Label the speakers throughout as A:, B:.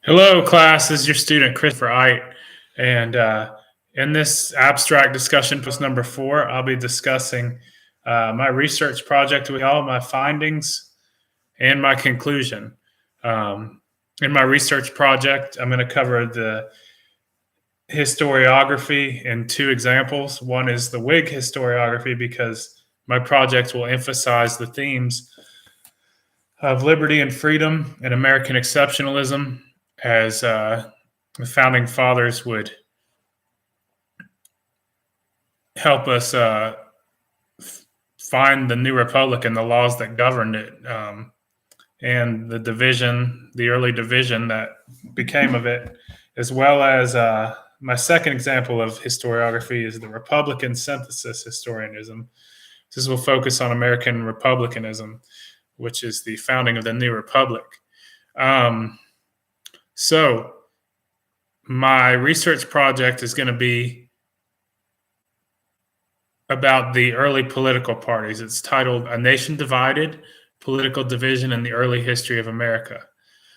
A: Hello, class. This is your student, Christopher Aydt. And in this abstract discussion, post number 4, I'll be discussing my research project with y'all, my findings, and my conclusion. In my research project, I'm going to cover the historiography in two examples. One is the Whig historiography, because my project will emphasize the themes of liberty and freedom and American exceptionalism as the founding fathers would help us find the new republic and the laws that governed it, and the early division that became of it, as well as my second example of historiography is the Republican synthesis historianism. This will focus on American republicanism, which is the founding of the new republic. So my research project is going to be about the early political parties. It's titled A Nation Divided, Political Division in the Early History of America.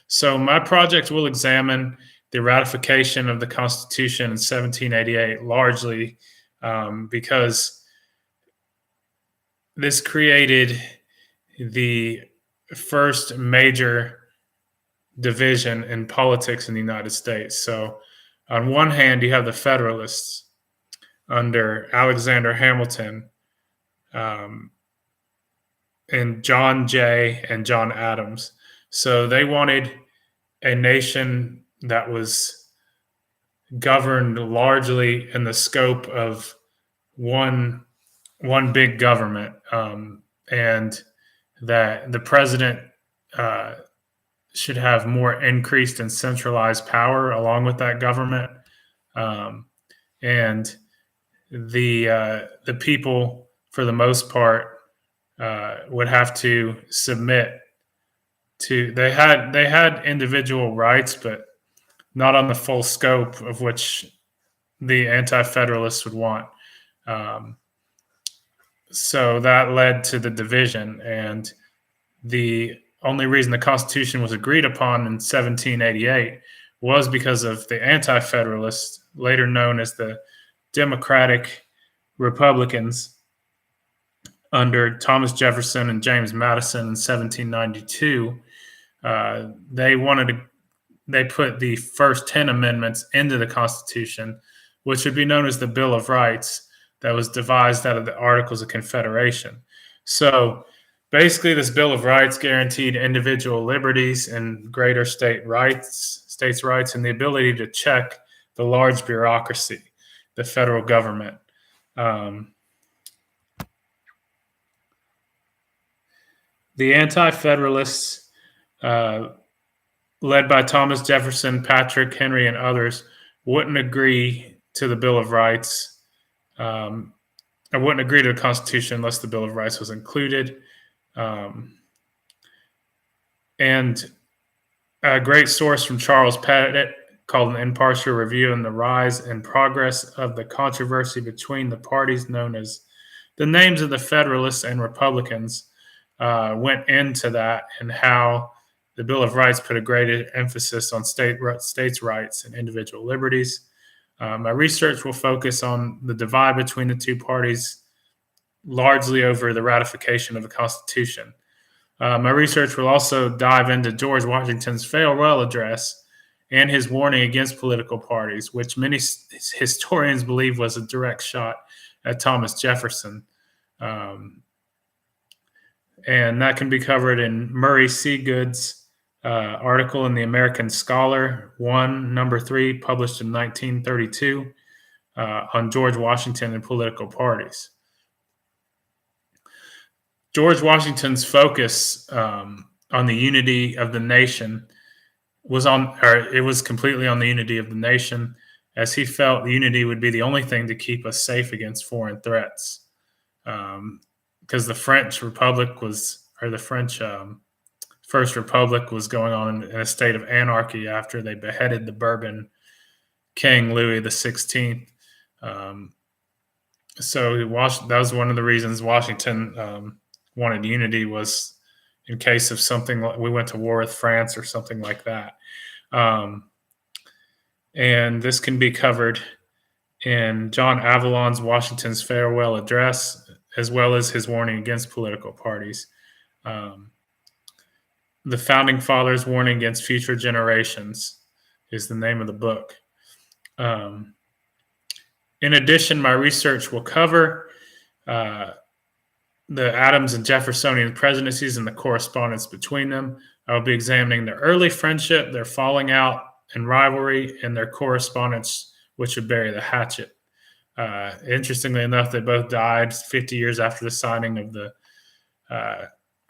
A: So my project will examine the ratification of the Constitution in 1788, largely because this created the first major division in politics in the United States. So on one hand, you have the Federalists under Alexander Hamilton, and John Jay and John Adams. So they wanted a nation that was governed largely in the scope of one big government, and that the president should have more increased and centralized power along with that government, and the people, for the most part, would have to submit to. They had individual rights, but not on the full scope of which the Anti-Federalists would want. So that led to the division, and the only reason the Constitution was agreed upon in 1788 was because of the Anti-Federalists, later known as the Democratic Republicans, under Thomas Jefferson and James Madison in 1792. They put the first 10 amendments into the Constitution, which would be known as the Bill of Rights, that was devised out of the Articles of Confederation. So basically, this Bill of Rights guaranteed individual liberties and greater states' rights, and the ability to check the large bureaucracy, the federal government. The Anti-Federalists, led by Thomas Jefferson, Patrick Henry, and others, wouldn't agree to the Bill of Rights. I wouldn't agree to the Constitution unless the Bill of Rights was included. And a great source from Charles Pettit called An Impartial Review on the Rise and Progress of the Controversy Between the Parties Known as the Names of the Federalists and Republicans went into that, and how the Bill of Rights put a great emphasis on states' rights and individual liberties. My research will focus on the divide between the two parties, largely over the ratification of the Constitution. My research will also dive into George Washington's farewell address and his warning against political parties, which many historians believe was a direct shot at Thomas Jefferson. And that can be covered in Murray Seagood's article in the American Scholar, number 3, published in 1932, on George Washington and political parties. George Washington's focus on the unity of the nation was completely on the unity of the nation, as he felt unity would be the only thing to keep us safe against foreign threats. Because the French Republic First Republic was going on in a state of anarchy after they beheaded the Bourbon King Louis XVI. So that was one of the reasons Washington wanted unity, was in case of something like we went to war with France or something like that. Um, and this can be covered in John Avalon's Washington's Farewell Address, as well as his warning against political parties. Um, the Founding Fathers' Warning Against Future Generations is the name of the book. Um, in addition, my research will cover the Adams and Jeffersonian presidencies and the correspondence between them. I will be examining their early friendship, their falling out and rivalry, and their correspondence, which would bury the hatchet. Interestingly enough, they both died 50 years after the signing of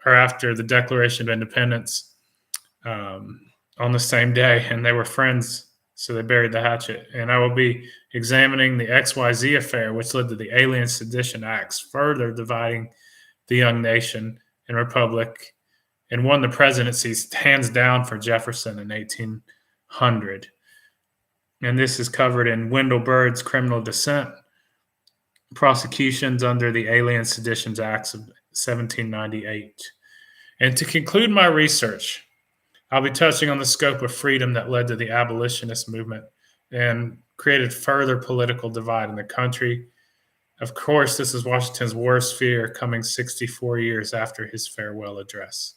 A: or after the Declaration of Independence on the same day, and they were friends, so they buried the hatchet. And I will be examining the XYZ affair, which led to the Alien Sedition Acts, further dividing the young nation and republic, and won the presidencies hands down for Jefferson in 1800. And this is covered in Wendell Bird's Criminal Descent, prosecutions under the Alien Seditions Acts of 1798. And to conclude my research, I'll be touching on the scope of freedom that led to the abolitionist movement and created further political divide in the country. Of course, this is Washington's worst fear, coming 64 years after his farewell address.